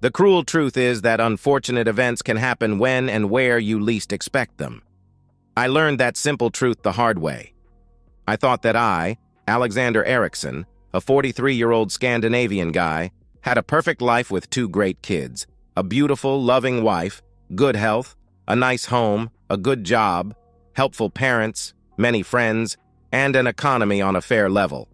The cruel truth is that unfortunate events can happen when and where you least expect them. I learned that simple truth the hard way. I thought that I, Alexander Eriksson, a 43-year-old Scandinavian guy, had a perfect life with two great kids, a beautiful, loving wife, good health, a nice home, a good job, helpful parents, many friends, and an economy on a fair level.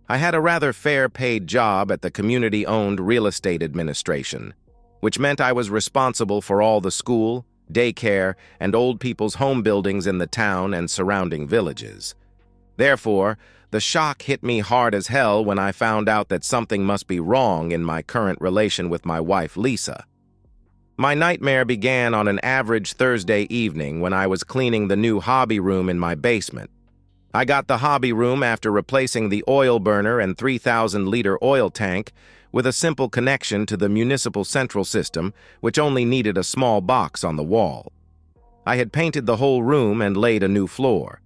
I had a rather fair-paid job at the community-owned real estate administration, which meant I was responsible for all the school, daycare, and old people's home buildings in the town and surrounding villages. Therefore, the shock hit me hard as hell when I found out that something must be wrong in my current relation with my wife, Lisa. My nightmare began on an average Thursday evening when I was cleaning the new hobby room in my basement. I got the hobby room after replacing the oil burner and 3,000-liter oil tank with a simple connection to the municipal central system, which only needed a small box on the wall. I had painted the whole room and laid a new floor.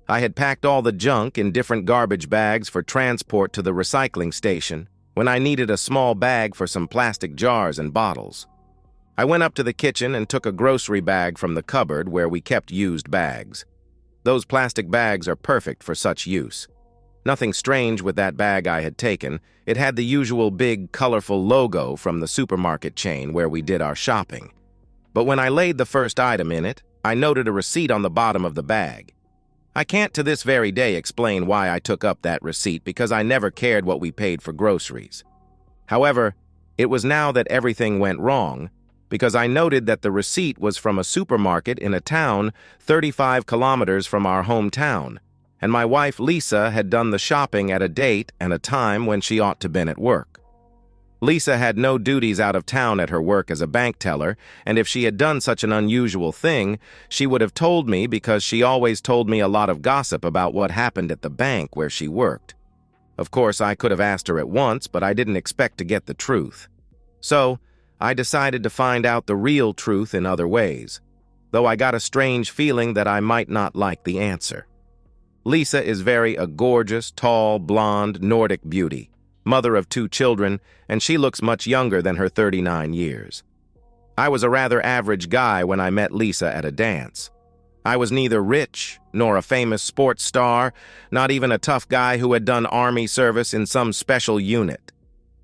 I had packed all the junk in different garbage bags for transport to the recycling station when I needed a small bag for some plastic jars and bottles. I went up to the kitchen and took a grocery bag from the cupboard where we kept used bags. Those plastic bags are perfect for such use. Nothing strange with that bag I had taken. It had the usual big, colorful logo from the supermarket chain where we did our shopping. But when I laid the first item in it, I noted a receipt on the bottom of the bag. I can't to this very day explain why I took up that receipt because I never cared what we paid for groceries. However, it was now that everything went wrong, because I noted that the receipt was from a supermarket in a town 35 kilometers from our hometown, and my wife Lisa had done the shopping at a date and a time when she ought to been at work. Lisa had no duties out of town at her work as a bank teller, and if she had done such an unusual thing, she would have told me because she always told me a lot of gossip about what happened at the bank where she worked. Of course, I could have asked her at once, but I didn't expect to get the truth. So, I decided to find out the real truth in other ways, though I got a strange feeling that I might not like the answer. Lisa is a gorgeous, tall, blonde, Nordic beauty, mother of 2 children, and she looks much younger than her 39 years. I was a rather average guy when I met Lisa at a dance. I was neither rich nor a famous sports star, not even a tough guy who had done army service in some special unit.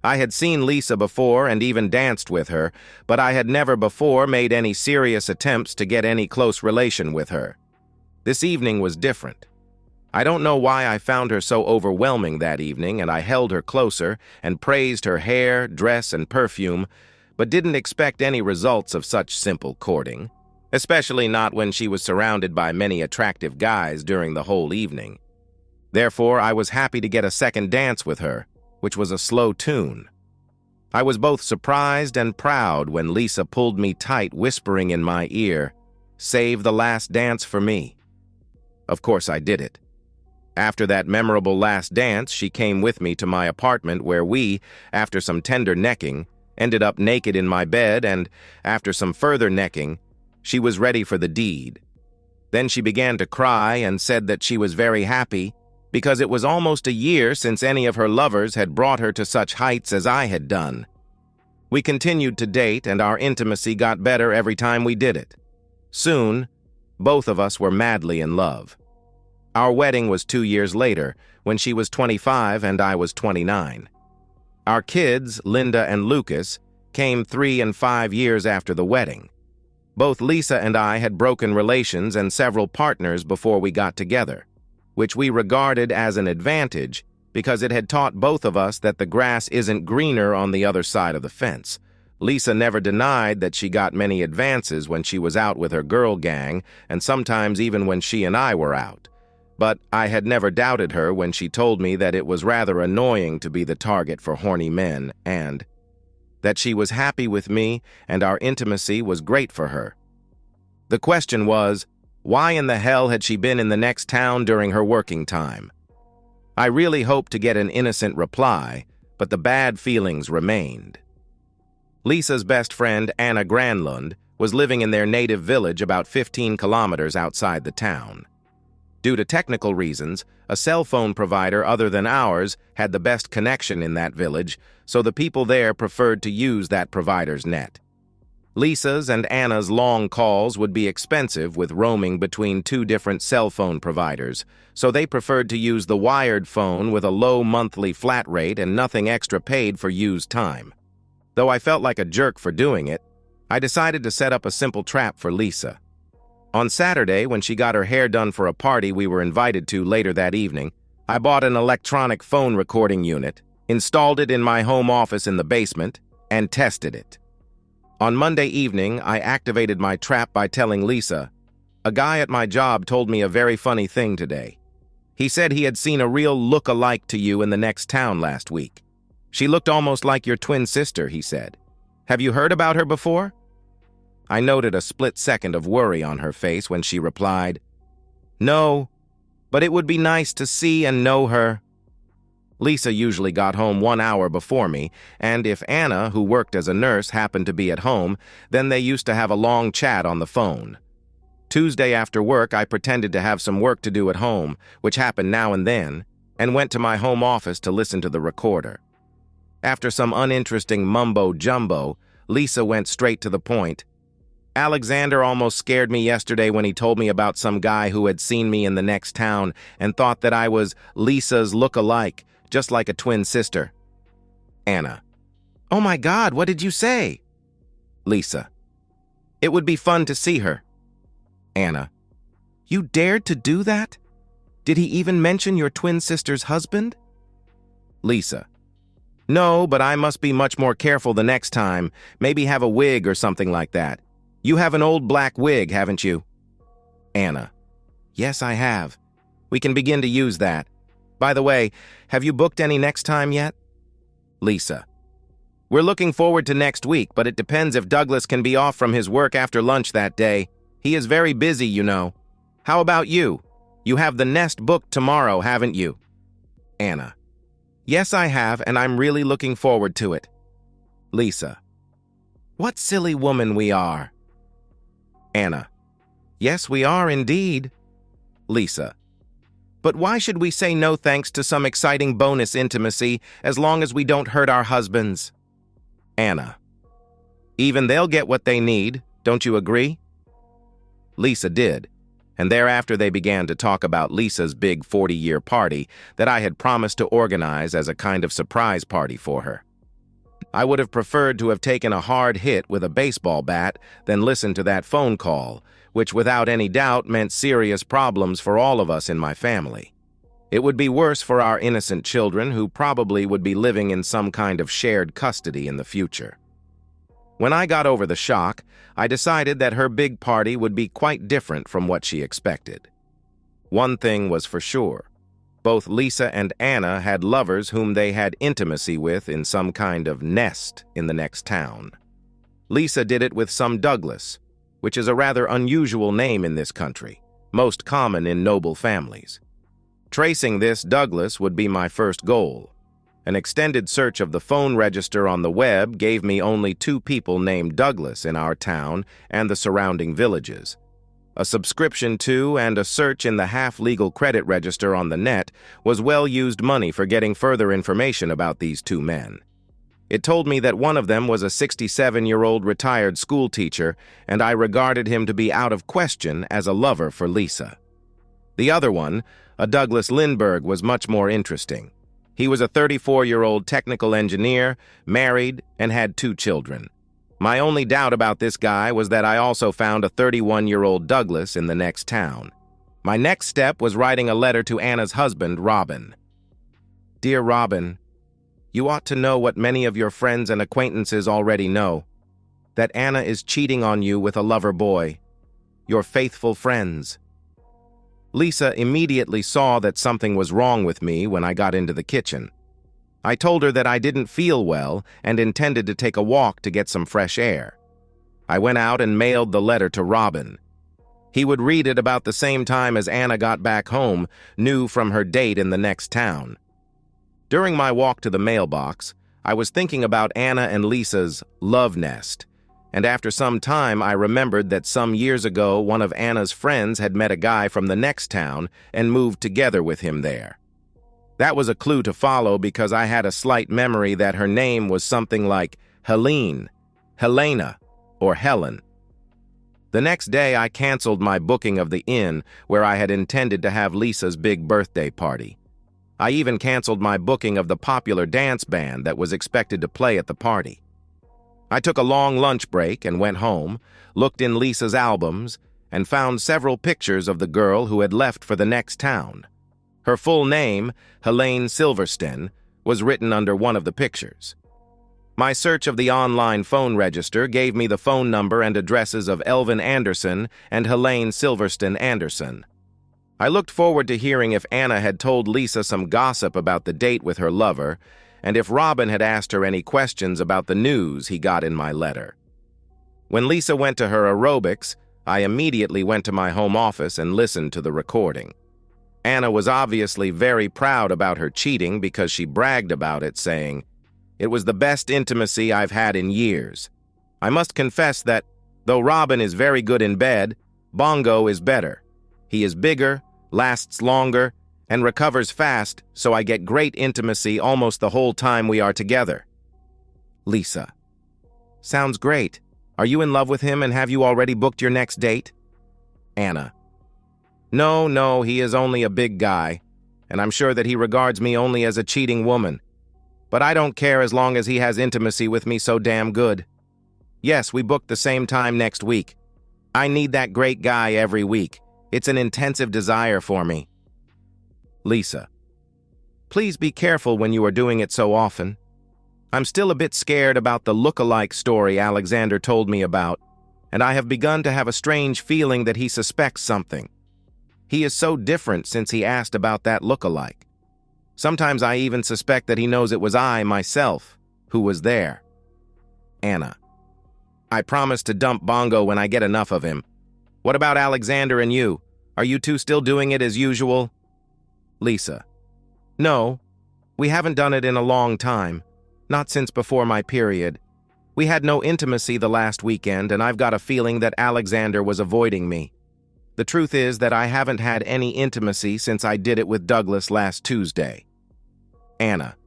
I had seen Lisa before and even danced with her, but I had never before made any serious attempts to get any close relation with her. This evening was different. I don't know why I found her so overwhelming that evening, and I held her closer and praised her hair, dress, and perfume, but didn't expect any results of such simple courting, especially not when she was surrounded by many attractive guys during the whole evening. Therefore, I was happy to get a second dance with her, which was a slow tune. I was both surprised and proud when Lisa pulled me tight, whispering in my ear, "Save the last dance for me." Of course I did it. After that memorable last dance, she came with me to my apartment where we, after some tender necking, ended up naked in my bed, and, after some further necking, she was ready for the deed. Then she began to cry and said that she was very happy because it was almost a year since any of her lovers had brought her to such heights as I had done. We continued to date, and our intimacy got better every time we did it. Soon, both of us were madly in love. Our wedding was 2 years later, when she was 25 and I was 29. Our kids, Linda and Lucas, came 3 and 5 years after the wedding. Both Lisa and I had broken relations and several partners before we got together, which we regarded as an advantage because it had taught both of us that the grass isn't greener on the other side of the fence. Lisa never denied that she got many advances when she was out with her girl gang, and sometimes even when she and I were out. But I had never doubted her when she told me that it was rather annoying to be the target for horny men, and that she was happy with me and our intimacy was great for her. The question was, why in the hell had she been in the next town during her working time? I really hoped to get an innocent reply, but the bad feelings remained. Lisa's best friend, Anna Granlund, was living in their native village about 15 kilometers outside the town. Due to technical reasons, a cell phone provider other than ours had the best connection in that village, so the people there preferred to use that provider's net. Lisa's and Anna's long calls would be expensive with roaming between two different cell phone providers, so they preferred to use the wired phone with a low monthly flat rate and nothing extra paid for used time. Though I felt like a jerk for doing it, I decided to set up a simple trap for Lisa. On Saturday, when she got her hair done for a party we were invited to later that evening, I bought an electronic phone recording unit, installed it in my home office in the basement, and tested it. On Monday evening, I activated my trap by telling Lisa, "A guy at my job told me a very funny thing today. He said he had seen a real look-alike to you in the next town last week. She looked almost like your twin sister," he said. "Have you heard about her before?" I noted a split second of worry on her face when she replied, "No, but it would be nice to see and know her." Lisa usually got home 1 hour before me, and if Anna, who worked as a nurse, happened to be at home, then they used to have a long chat on the phone. Tuesday after work, I pretended to have some work to do at home, which happened now and then, and went to my home office to listen to the recorder. After some uninteresting mumbo-jumbo, Lisa went straight to the point. "Alexander almost scared me yesterday when he told me about some guy who had seen me in the next town and thought that I was Lisa's look-alike, just like a twin sister." Anna: "Oh my God, what did you say?" Lisa: "It would be fun to see her." Anna: "You dared to do that? Did he even mention your twin sister's husband?" Lisa: "No, but I must be much more careful the next time, maybe have a wig or something like that. You have an old black wig, haven't you?" Anna: "Yes, I have. We can begin to use that. By the way, have you booked any next time yet?" Lisa: "We're looking forward to next week, but it depends if Douglas can be off from his work after lunch that day. He is very busy, you know. How about you? You have the nest booked tomorrow, haven't you?" Anna: "Yes, I have, and I'm really looking forward to it." Lisa: "What silly woman we are." Anna: "Yes, we are indeed." Lisa: "But why should we say no thanks to some exciting bonus intimacy as long as we don't hurt our husbands?" Anna: "Even they'll get what they need, don't you agree?" Lisa did, and thereafter they began to talk about Lisa's big 40-year party that I had promised to organize as a kind of surprise party for her. I would have preferred to have taken a hard hit with a baseball bat than listen to that phone call, which without any doubt meant serious problems for all of us in my family. It would be worse for our innocent children, who probably would be living in some kind of shared custody in the future. When I got over the shock, I decided that her big party would be quite different from what she expected. One thing was for sure. Both Lisa and Anna had lovers whom they had intimacy with in some kind of nest in the next town. Lisa did it with some Douglas, which is a rather unusual name in this country, most common in noble families. Tracing this Douglas would be my first goal. An extended search of the phone register on the web gave me only 2 people named Douglas in our town and the surrounding villages. A subscription to and a search in the half-legal credit register on the net was well-used money for getting further information about these 2 men. It told me that one of them was a 67-year-old retired schoolteacher, and I regarded him to be out of question as a lover for Lisa. The other one, a Douglas Lindbergh, was much more interesting. He was a 34-year-old technical engineer, married, and had 2 children. My only doubt about this guy was that I also found a 31-year-old Douglas in the next town. My next step was writing a letter to Anna's husband, Robin. "Dear Robin, you ought to know what many of your friends and acquaintances already know, that Anna is cheating on you with a lover boy. Your faithful friends." Lisa immediately saw that something was wrong with me when I got into the kitchen. I told her that I didn't feel well and intended to take a walk to get some fresh air. I went out and mailed the letter to Robin. He would read it about the same time as Anna got back home, new from her date in the next town. During my walk to the mailbox, I was thinking about Anna and Lisa's love nest, And after some time, I remembered that some years ago, one of Anna's friends had met a guy from the next town and moved together with him there. That was a clue to follow because I had a slight memory that her name was something like Helene, Helena, or Helen. The next day, I canceled my booking of the inn where I had intended to have Lisa's big birthday party. I even canceled my booking of the popular dance band that was expected to play at the party. I took a long lunch break and went home, looked in Lisa's albums, and found several pictures of the girl who had left for the next town. Her full name, Helene Silverstein, was written under one of the pictures. My search of the online phone register gave me the phone number and addresses of Elvin Anderson and Helene Silverstein Anderson. I looked forward to hearing if Anna had told Lisa some gossip about the date with her lover, and if Robin had asked her any questions about the news he got in my letter. When Lisa went to her aerobics, I immediately went to my home office and listened to the recording. Anna was obviously very proud about her cheating because she bragged about it, saying, "It was the best intimacy I've had in years. I must confess that, though Robin is very good in bed, Bongo is better. He is bigger, lasts longer, and recovers fast, so I get great intimacy almost the whole time we are together." Lisa: "Sounds great. Are you in love with him and have you already booked your next date?" Anna: No, he is only a big guy, and I'm sure that he regards me only as a cheating woman. But I don't care as long as he has intimacy with me so damn good. Yes, we booked the same time next week. I need that great guy every week. It's an intensive desire for me." Lisa: "Please be careful when you are doing it so often. I'm still a bit scared about the look-alike story Alexander told me about, and I have begun to have a strange feeling that he suspects something. He is so different since he asked about that look-alike. Sometimes I even suspect that he knows it was I, myself, who was there." Anna: "I promise to dump Bongo when I get enough of him. What about Alexander and you? Are you two still doing it as usual?" Lisa: "No, we haven't done it in a long time. Not since before my period. We had no intimacy the last weekend, and I've got a feeling that Alexander was avoiding me. The truth is that I haven't had any intimacy since I did it with Douglas last Tuesday." Anna: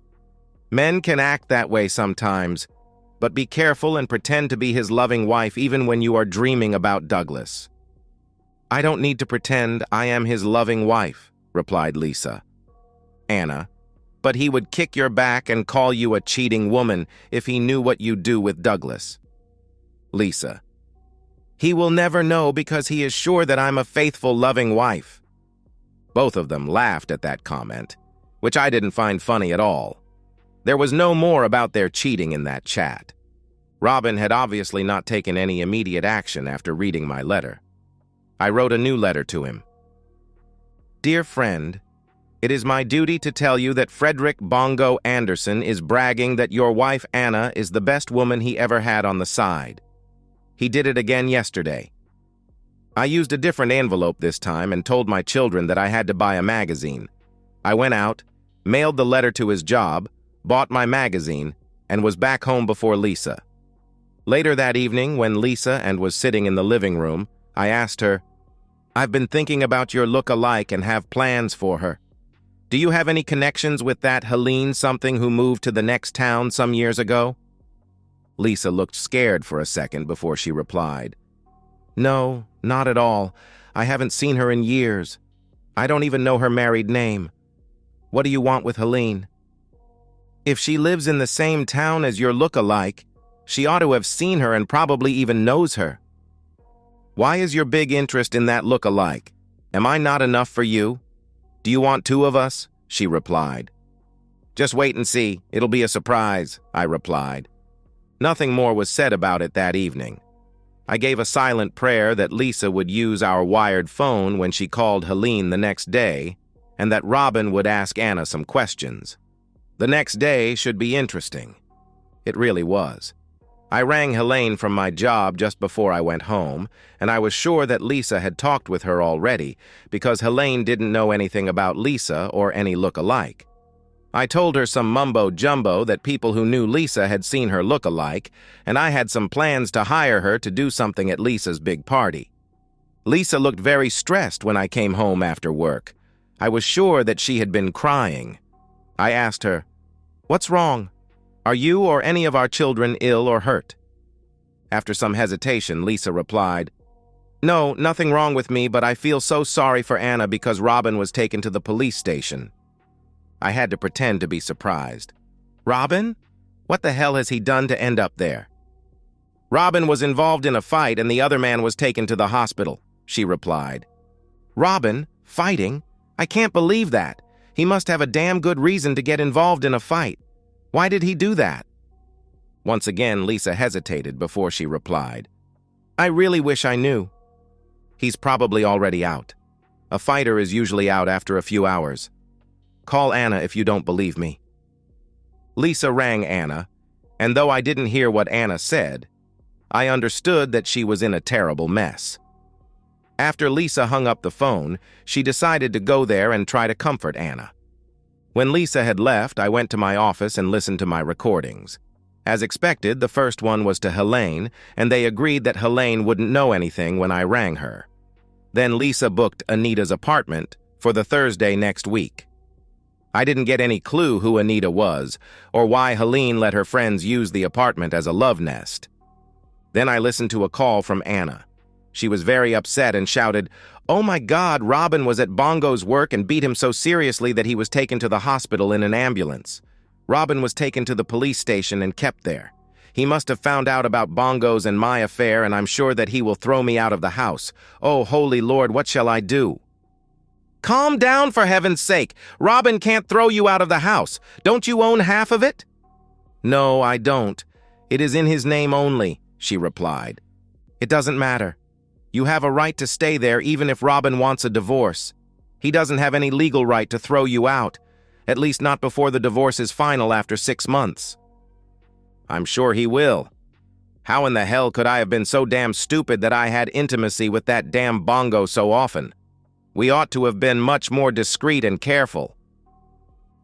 "Men can act that way sometimes, but be careful and pretend to be his loving wife even when you are dreaming about Douglas." "I don't need to pretend I am his loving wife," replied Lisa. Anna: "But he would kick your back and call you a cheating woman if he knew what you do with Douglas." Lisa: "He will never know because he is sure that I'm a faithful, loving wife." Both of them laughed at that comment, which I didn't find funny at all. There was no more about their cheating in that chat. Robin had obviously not taken any immediate action after reading my letter. I wrote a new letter to him. "Dear friend, it is my duty to tell you that Frederick Bongo Anderson is bragging that your wife Anna is the best woman he ever had on the side. He did it again yesterday. I used a different envelope this time and told my children that I had to buy a magazine. I went out, mailed the letter to his job, bought my magazine, and was back home before Lisa. Later that evening, when Lisa and was sitting in the living room, I asked her, 'I've been thinking about your look-alike and have plans for her. Do you have any connections with that Helene something who moved to the next town some years ago?' Lisa looked scared for a second before she replied, 'No, not at all. I haven't seen her in years. I don't even know her married name. What do you want with Helene?' If she lives in the same town as your look-alike, she ought to have seen her and probably even knows her. Why is your big interest in that look-alike? Am I not enough for you? Do you want two of us?" she replied. "Just wait and see. It'll be a surprise," I replied. Nothing more was said about it that evening. I gave a silent prayer that Lisa would use our wired phone when she called Helene the next day, and that Robin would ask Anna some questions. The next day should be interesting. It really was. I rang Helene from my job just before I went home, and I was sure that Lisa had talked with her already, because Helene didn't know anything about Lisa or any look-alike. I told her some mumbo-jumbo that people who knew Lisa had seen her look alike, and I had some plans to hire her to do something at Lisa's big party. Lisa looked very stressed when I came home after work. I was sure that she had been crying. I asked her, "What's wrong? Are you or any of our children ill or hurt?" After some hesitation, Lisa replied, "No, nothing wrong with me, but I feel so sorry for Anna because Robin was taken to the police station." I had to pretend to be surprised. "Robin? What the hell has he done to end up there?" "Robin was involved in a fight and the other man was taken to the hospital," she replied. "Robin? Fighting? I can't believe that. He must have a damn good reason to get involved in a fight. Why did he do that?" Once again, Lisa hesitated before she replied, "I really wish I knew. He's probably already out. A fighter is usually out after a few hours. Call Anna if you don't believe me." Lisa rang Anna, and though I didn't hear what Anna said, I understood that she was in a terrible mess. After Lisa hung up the phone, she decided to go there and try to comfort Anna. When Lisa had left, I went to my office and listened to my recordings. As expected, the first one was to Helene, and they agreed that Helene wouldn't know anything when I rang her. Then Lisa booked Anita's apartment for the Thursday next week. I didn't get any clue who Anita was, or why Helene let her friends use the apartment as a love nest. Then I listened to a call from Anna. She was very upset and shouted, "Oh my God, Robin was at Bongo's work and beat him so seriously that he was taken to the hospital in an ambulance. Robin was taken to the police station and kept there. He must have found out about Bongo's and my affair, and I'm sure that he will throw me out of the house. Oh, holy Lord, what shall I do?" "Calm down, for heaven's sake. Robin can't throw you out of the house. Don't you own half of it?" "No, I don't. It is in his name only," she replied. "It doesn't matter. You have a right to stay there even if Robin wants a divorce. He doesn't have any legal right to throw you out, at least not before the divorce is final after 6 months." "I'm sure he will. How in the hell could I have been so damn stupid that I had intimacy with that damn Bongo so often? We ought to have been much more discreet and careful."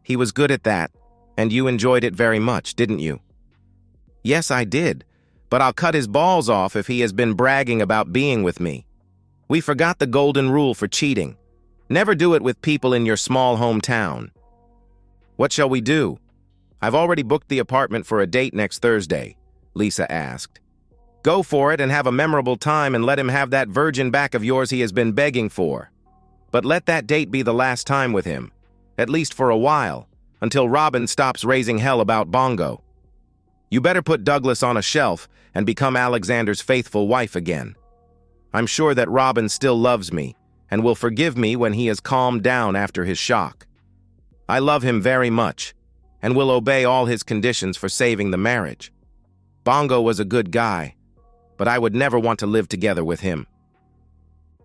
"He was good at that, and you enjoyed it very much, didn't you?" "Yes, I did, but I'll cut his balls off if he has been bragging about being with me. We forgot the golden rule for cheating. Never do it with people in your small hometown." "What shall we do? I've already booked the apartment for a date next Thursday," Lisa asked. "Go for it and have a memorable time and let him have that virgin back of yours he has been begging for. But let that date be the last time with him, at least for a while, until Robin stops raising hell about Bongo. You better put Douglas on a shelf and become Alexander's faithful wife again. I'm sure that Robin still loves me and will forgive me when he has calmed down after his shock. I love him very much and will obey all his conditions for saving the marriage. Bongo was a good guy, but I would never want to live together with him."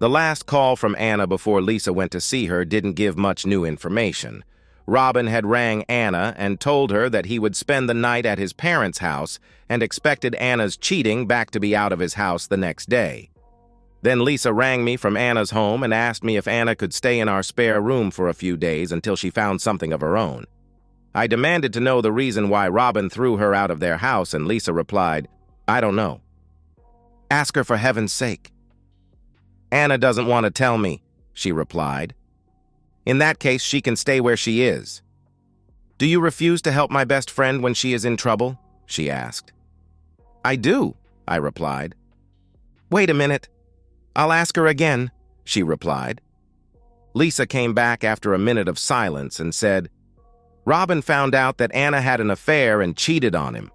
The last call from Anna before Lisa went to see her didn't give much new information. Robin had rang Anna and told her that he would spend the night at his parents' house and expected Anna's cheating back to be out of his house the next day. Then Lisa rang me from Anna's home and asked me if Anna could stay in our spare room for a few days until she found something of her own. I demanded to know the reason why Robin threw her out of their house, and Lisa replied, "I don't know." "Ask her for heaven's sake." "Anna doesn't want to tell me," she replied. "In that case, she can stay where she is." "Do you refuse to help my best friend when she is in trouble?" she asked. "I do," I replied. "Wait a minute. I'll ask her again," she replied. Lisa came back after a minute of silence and said, "Robin found out that Anna had an affair and cheated on him."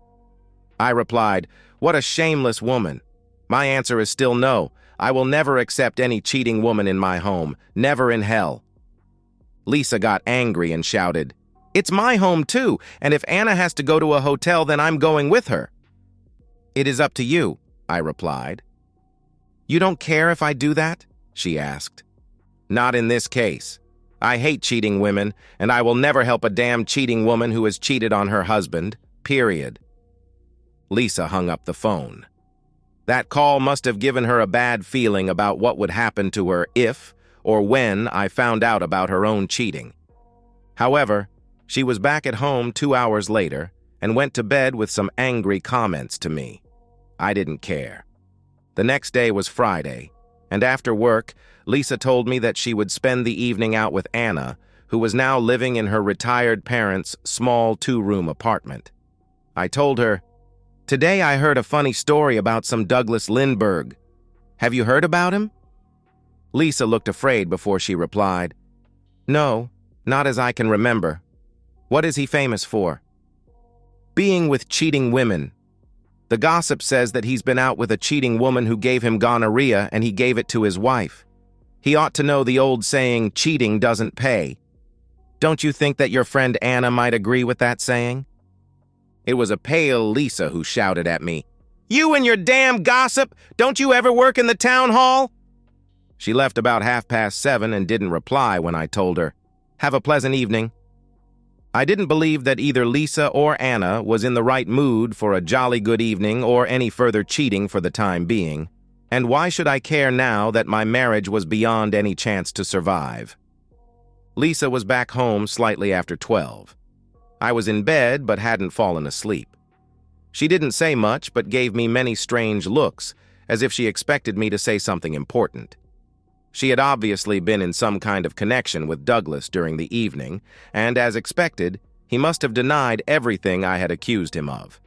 I replied, "What a shameless woman." My answer is still no. I will never accept any cheating woman in my home, never in hell. Lisa got angry and shouted, "It's my home too, and if Anna has to go to a hotel, then I'm going with her." "It is up to you," I replied. "You don't care if I do that?" she asked. "Not in this case. I hate cheating women, and I will never help a damn cheating woman who has cheated on her husband, period." Lisa hung up the phone. That call must have given her a bad feeling about what would happen to her if or when I found out about her own cheating. However, She was back at home 2 hours later and went to bed with some angry comments to me. I didn't care. The next day was Friday, and after work, Lisa told me that she would spend the evening out with Anna, who was now living in her retired parents' small 2-room apartment. I told her, "Today I heard a funny story about some Douglas Lindbergh. Have you heard about him?" Lisa looked afraid before she replied, "No, not as I can remember. What is he famous for?" "Being with cheating women. The gossip says that he's been out with a cheating woman who gave him gonorrhea and he gave it to his wife. He ought to know the old saying, cheating doesn't pay. Don't you think that your friend Anna might agree with that saying?" It was a pale Lisa who shouted at me, "You and your damn gossip! Don't you ever work in the town hall?" She left about 7:30 and didn't reply when I told her, "Have a pleasant evening." I didn't believe that either Lisa or Anna was in the right mood for a jolly good evening or any further cheating for the time being. And why should I care now that my marriage was beyond any chance to survive? Lisa was back home slightly after 12. I was in bed but hadn't fallen asleep. She didn't say much but gave me many strange looks, as if she expected me to say something important. She had obviously been in some kind of connection with Douglas during the evening, and as expected, he must have denied everything I had accused him of.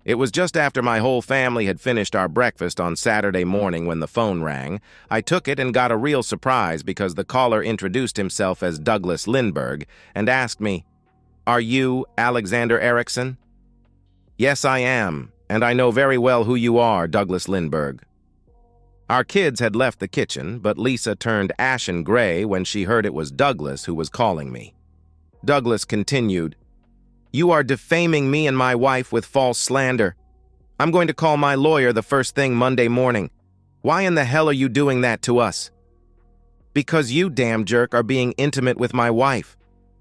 It was just after my whole family had finished our breakfast on Saturday morning when the phone rang. I took it and got a real surprise because the caller introduced himself as Douglas Lindbergh and asked me, "Are you Alexander Erickson?" "Yes, I am, and I know very well who you are, Douglas Lindbergh." Our kids had left the kitchen, but Lisa turned ashen gray when she heard it was Douglas who was calling me. Douglas continued, "You are defaming me and my wife with false slander. I'm going to call my lawyer the first thing Monday morning. Why in the hell are you doing that to us?" "Because you, damn jerk, are being intimate with my wife.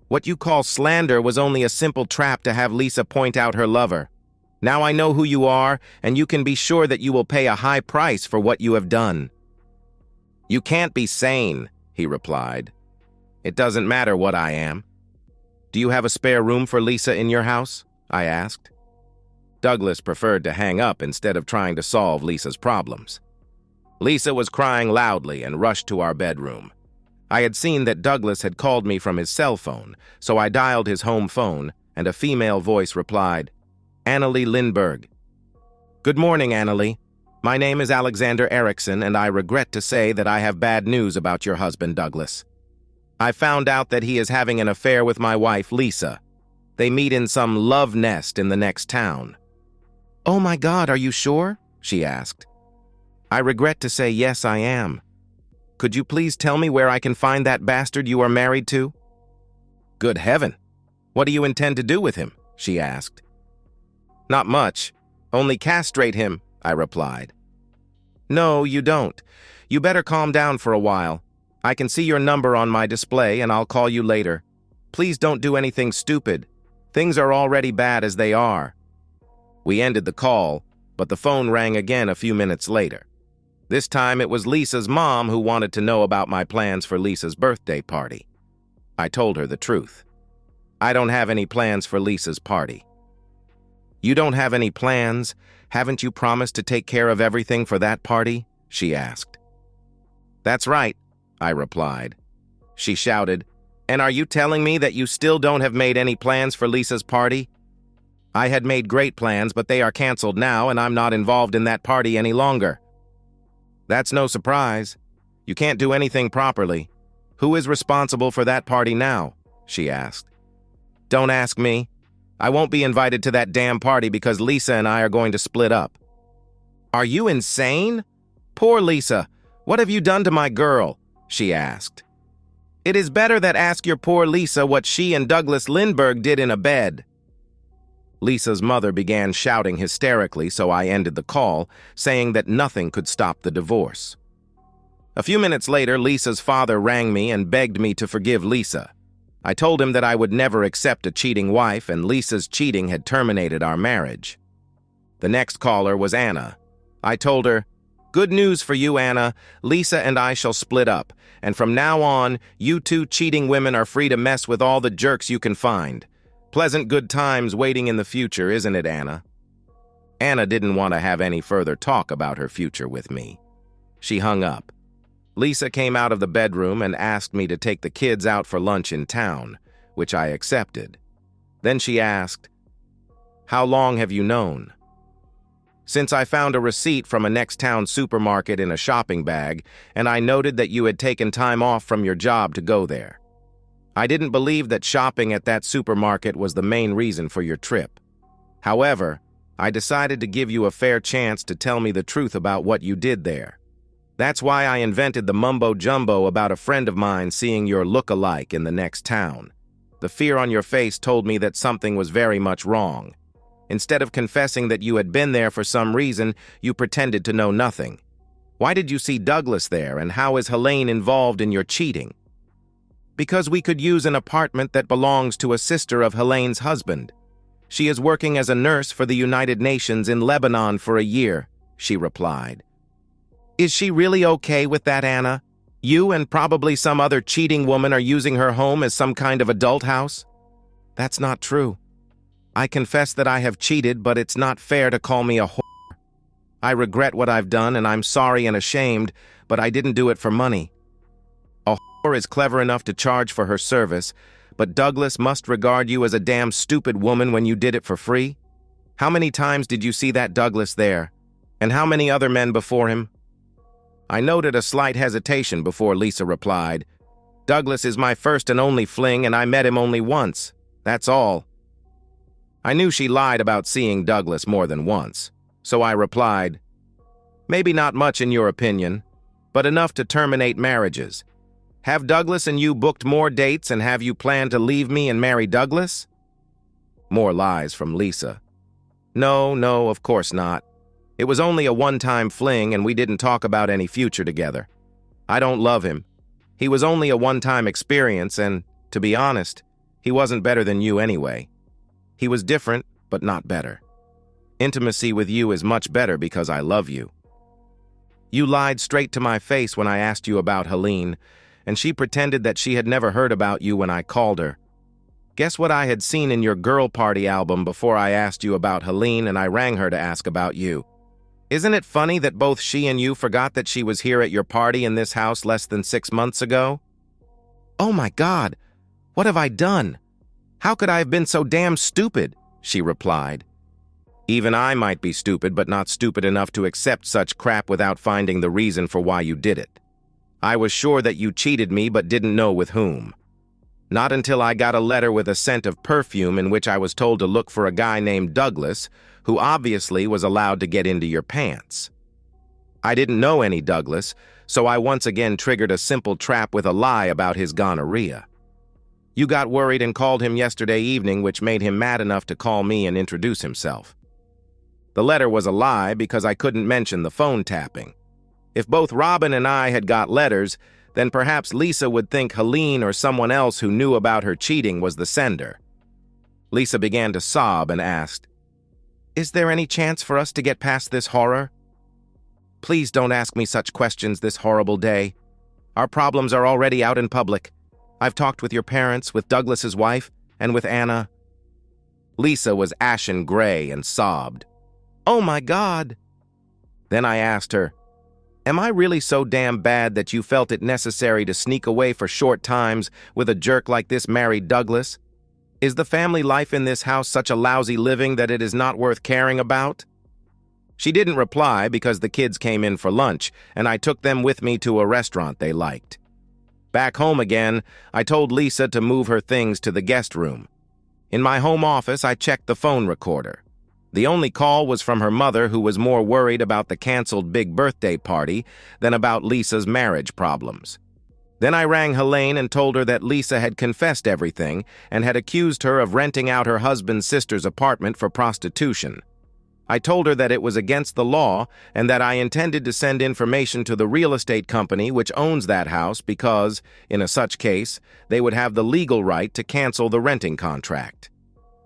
What you call slander was only a simple trap to have Lisa point out her lover. Now I know who you are, and you can be sure that you will pay a high price for what you have done." "You can't be sane," he replied. "It doesn't matter what I am." "Do you have a spare room for Lisa in your house?" I asked. Douglas preferred to hang up instead of trying to solve Lisa's problems. Lisa was crying loudly and rushed to our bedroom. I had seen that Douglas had called me from his cell phone, so I dialed his home phone, and a female voice replied, "Annalie Lindbergh." "Good morning, Annalie. My name is Alexander Erickson, and I regret to say that I have bad news about your husband, Douglas. I found out that he is having an affair with my wife, Lisa. They meet in some love nest in the next town." "Oh my God, are you sure?" she asked. "I regret to say yes, I am. Could you please tell me where I can find that bastard you are married to?" "Good heaven! What do you intend to do with him?" she asked. "Not much. Only castrate him," I replied. "No, you don't. You better calm down for a while. I can see your number on my display and I'll call you later. Please don't do anything stupid. Things are already bad as they are." We ended the call, but the phone rang again a few minutes later. This time it was Lisa's mom who wanted to know about my plans for Lisa's birthday party. I told her the truth. "I don't have any plans for Lisa's party." "You don't have any plans? Haven't you promised to take care of everything for that party?" she asked. "That's right," I replied. She shouted, "And are you telling me that you still don't have made any plans for Lisa's party?" "I had made great plans, but they are canceled now, and I'm not involved in that party any longer." "That's no surprise. You can't do anything properly. Who is responsible for that party now?" she asked. "Don't ask me. I won't be invited to that damn party because Lisa and I are going to split up." "Are you insane? Poor Lisa. What have you done to my girl?" she asked. "It is better that ask your poor Lisa what she and Douglas Lindbergh did in a bed." Lisa's mother began shouting hysterically, so I ended the call, saying that nothing could stop the divorce. A few minutes later, Lisa's father rang me and begged me to forgive Lisa. I told him that I would never accept a cheating wife, and Lisa's cheating had terminated our marriage. The next caller was Anna. I told her, "Good news for you, Anna. Lisa and I shall split up, and from now on, you two cheating women are free to mess with all the jerks you can find. Pleasant good times waiting in the future, isn't it, Anna? Anna didn't want to have any further talk about her future with me. She hung up. Lisa came out of the bedroom and asked me to take the kids out for lunch in town, which I accepted. Then she asked, "How long have you known?" "Since I found a receipt from a next-town supermarket in a shopping bag, and I noted that you had taken time off from your job to go there. I didn't believe that shopping at that supermarket was the main reason for your trip. However, I decided to give you a fair chance to tell me the truth about what you did there. That's why I invented the mumbo-jumbo about a friend of mine seeing your look-alike in the next town. The fear on your face told me that something was very much wrong. Instead of confessing that you had been there for some reason, you pretended to know nothing. Why did you see Douglas there, and how is Helene involved in your cheating?" "Because we could use an apartment that belongs to a sister of Helene's husband. She is working as a nurse for the United Nations in Lebanon for a year," she replied. "Is she really okay with that, Anna? You and probably some other cheating woman are using her home as some kind of adult house?" "That's not true. I confess that I have cheated, but it's not fair to call me a whore. I regret what I've done, and I'm sorry and ashamed, but I didn't do it for money. A whore is clever enough to charge for her service, but Douglas must regard you as a damn stupid woman when you did it for free. How many times did you see that Douglas there? And how many other men before him?" I noted a slight hesitation before Lisa replied, "Douglas is my first and only fling, and I met him only once. That's all." I knew she lied about seeing Douglas more than once, so I replied, "Maybe not much in your opinion, but enough to terminate marriages. Have Douglas and you booked more dates, and have you planned to leave me and marry Douglas?" More lies from Lisa. No, of course not. It was only a one-time fling, and we didn't talk about any future together. I don't love him. He was only a one-time experience, and, to be honest, he wasn't better than you anyway. He was different, but not better. Intimacy with you is much better because I love you. You lied straight to my face when I asked you about Helene, and she pretended that she had never heard about you when I called her. Guess what I had seen in your girl party album before I asked you about Helene and I rang her to ask about you. Isn't it funny that both she and you forgot that she was here at your party in this house less than 6 months ago? "Oh my God, what have I done? How could I have been so damn stupid?" she replied. "Even I might be stupid, but not stupid enough to accept such crap without finding the reason for why you did it. I was sure that you cheated me but didn't know with whom. Not until I got a letter with a scent of perfume in which I was told to look for a guy named Douglas, who obviously was allowed to get into your pants. I didn't know any Douglas, so I once again triggered a simple trap with a lie about his gonorrhea. You got worried and called him yesterday evening, which made him mad enough to call me and introduce himself. The letter was a lie because I couldn't mention the phone tapping. If both Robin and I had got letters, then perhaps Lisa would think Helene or someone else who knew about her cheating was the sender." Lisa began to sob and asked, "Is there any chance for us to get past this horror? Please don't ask me such questions this horrible day. Our problems are already out in public. I've talked with your parents, with Douglas's wife, and with Anna." Lisa was ashen gray and sobbed, "Oh my God." Then I asked her, "Am I really so damn bad that you felt it necessary to sneak away for short times with a jerk like this married Douglas? Is the family life in this house such a lousy living that it is not worth caring about?" She didn't reply because the kids came in for lunch, and I took them with me to a restaurant they liked. Back home again, I told Lisa to move her things to the guest room. In my home office, I checked the phone recorder. The only call was from her mother, who was more worried about the canceled big birthday party than about Lisa's marriage problems. Then I rang Helene and told her that Lisa had confessed everything and had accused her of renting out her husband's sister's apartment for prostitution. I told her that it was against the law and that I intended to send information to the real estate company which owns that house because, in a such case, they would have the legal right to cancel the renting contract.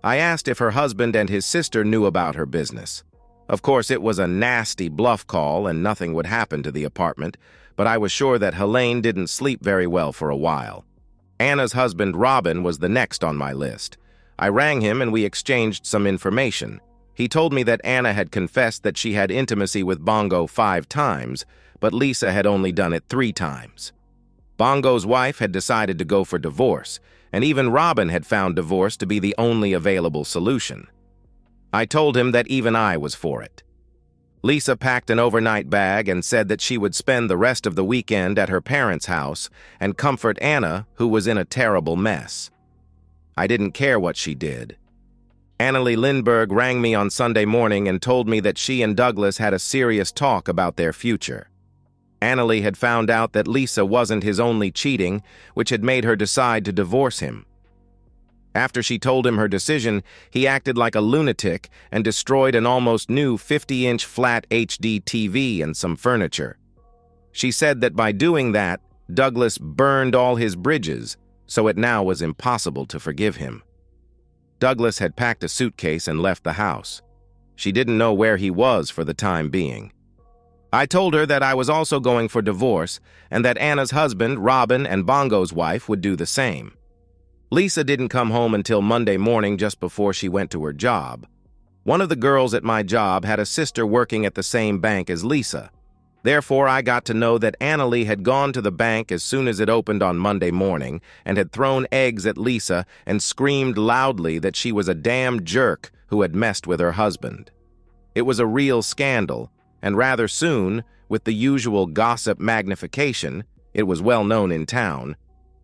I asked if her husband and his sister knew about her business. Of course, it was a nasty bluff call and nothing would happen to the apartment, but I was sure that Helene didn't sleep very well for a while. Anna's husband, Robin, was the next on my list. I rang him and we exchanged some information. He told me that Anna had confessed that she had intimacy with Bongo 5 times, but Lisa had only done it 3 times. Bongo's wife had decided to go for divorce, and even Robin had found divorce to be the only available solution. I told him that even I was for it. Lisa packed an overnight bag and said that she would spend the rest of the weekend at her parents' house and comfort Anna, who was in a terrible mess. I didn't care what she did. Annalie Lindbergh rang me on Sunday morning and told me that she and Douglas had a serious talk about their future. Annalie had found out that Lisa wasn't his only cheating, which had made her decide to divorce him. After she told him her decision, he acted like a lunatic and destroyed an almost new 50-inch flat HD TV and some furniture. She said that by doing that, Douglas burned all his bridges, so it now was impossible to forgive him. Douglas had packed a suitcase and left the house. She didn't know where he was for the time being. I told her that I was also going for divorce and that Anna's husband, Robin, and Bongo's wife would do the same. Lisa didn't come home until Monday morning just before she went to her job. One of the girls at my job had a sister working at the same bank as Lisa. Therefore, I got to know that Annalie had gone to the bank as soon as it opened on Monday morning and had thrown eggs at Lisa and screamed loudly that she was a damn jerk who had messed with her husband. It was a real scandal, and rather soon, with the usual gossip magnification, it was well known in town.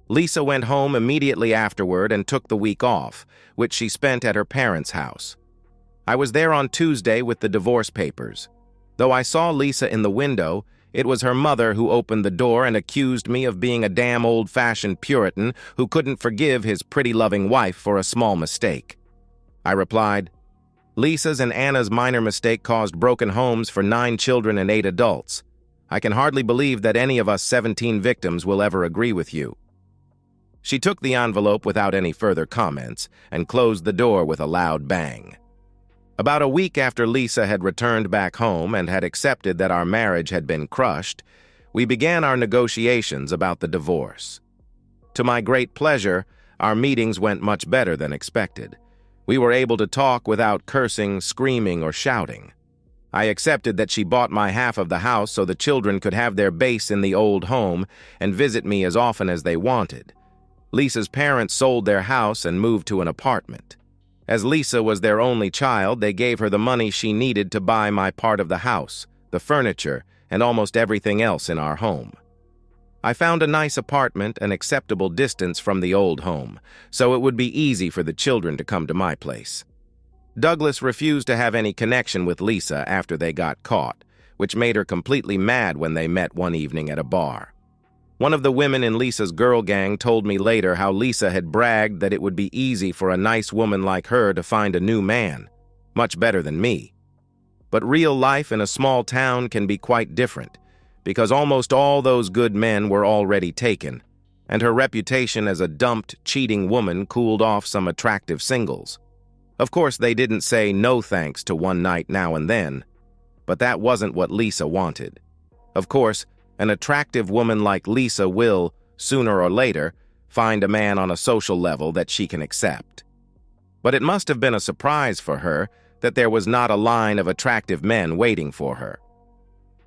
Lisa went home immediately afterward and took the week off, which she spent at her parents' house. I was there on Tuesday with the divorce papers. Though I saw Lisa in the window, it was her mother who opened the door and accused me of being a damn old-fashioned Puritan who couldn't forgive his pretty loving wife for a small mistake. I replied, "Lisa's and Anna's minor mistake caused broken homes for 9 children and 8 adults. I can hardly believe that any of us 17 victims will ever agree with you." She took the envelope without any further comments and closed the door with a loud bang. About a week after Lisa had returned back home and had accepted that our marriage had been crushed, we began our negotiations about the divorce. To my great pleasure, our meetings went much better than expected. We were able to talk without cursing, screaming, or shouting. I accepted that she bought my half of the house so the children could have their base in the old home and visit me as often as they wanted. Lisa's parents sold their house and moved to an apartment. As Lisa was their only child, they gave her the money she needed to buy my part of the house, the furniture, and almost everything else in our home. I found a nice apartment an acceptable distance from the old home, so it would be easy for the children to come to my place. Douglas refused to have any connection with Lisa after they got caught, which made her completely mad when they met one evening at a bar. One of the women in Lisa's girl gang told me later how Lisa had bragged that it would be easy for a nice woman like her to find a new man, much better than me. But real life in a small town can be quite different, because almost all those good men were already taken, and her reputation as a dumped, cheating woman cooled off some attractive singles. Of course, they didn't say no thanks to one night now and then, but that wasn't what Lisa wanted. Of course, an attractive woman like Lisa will, sooner or later, find a man on a social level that she can accept. But it must have been a surprise for her that there was not a line of attractive men waiting for her.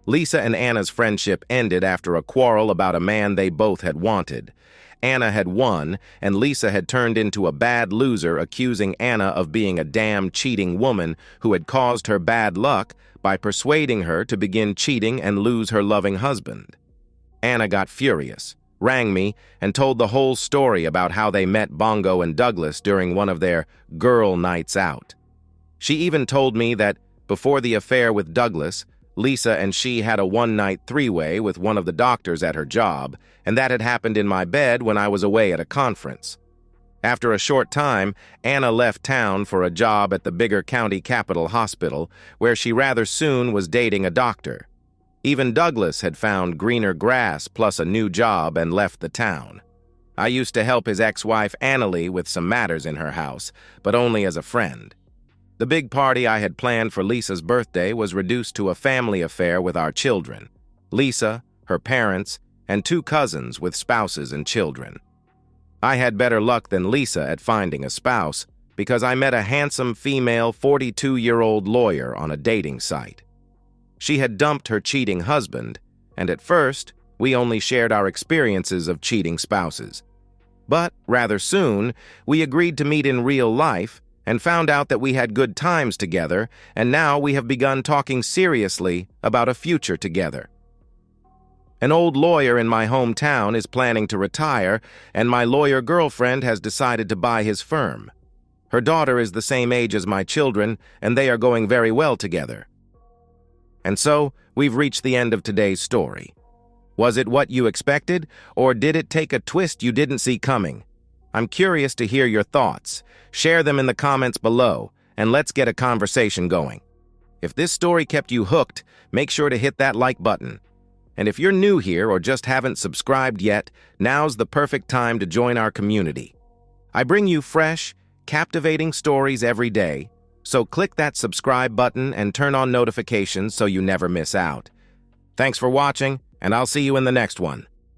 Lisa and Anna's friendship ended after a quarrel about a man they both had wanted. Anna had won, and Lisa had turned into a bad loser, accusing Anna of being a damn cheating woman who had caused her bad luck by persuading her to begin cheating and lose her loving husband. Anna got furious, rang me, and told the whole story about how they met Bongo and Douglas during one of their girl nights out. She even told me that, before the affair with Douglas, Lisa and she had a one-night three-way with one of the doctors at her job, and that had happened in my bed when I was away at a conference. After a short time, Anna left town for a job at the bigger county capital hospital, where she rather soon was dating a doctor. Even Douglas had found greener grass plus a new job and left the town. I used to help his ex-wife Annalie with some matters in her house, but only as a friend. The big party I had planned for Lisa's birthday was reduced to a family affair with our children, Lisa, her parents, and 2 cousins with spouses and children. I had better luck than Lisa at finding a spouse, because I met a handsome female 42-year-old lawyer on a dating site. She had dumped her cheating husband, and at first, we only shared our experiences of cheating spouses. But rather soon, we agreed to meet in real life and found out that we had good times together, and now we have begun talking seriously about a future together. An old lawyer in my hometown is planning to retire, and my lawyer girlfriend has decided to buy his firm. Her daughter is the same age as my children, and they are going very well together. And so, we've reached the end of today's story. Was it what you expected, or did it take a twist you didn't see coming? I'm curious to hear your thoughts. Share them in the comments below, and let's get a conversation going. If this story kept you hooked, make sure to hit that like button. And if you're new here or just haven't subscribed yet, now's the perfect time to join our community. I bring you fresh, captivating stories every day, so click that subscribe button and turn on notifications so you never miss out. Thanks for watching, and I'll see you in the next one.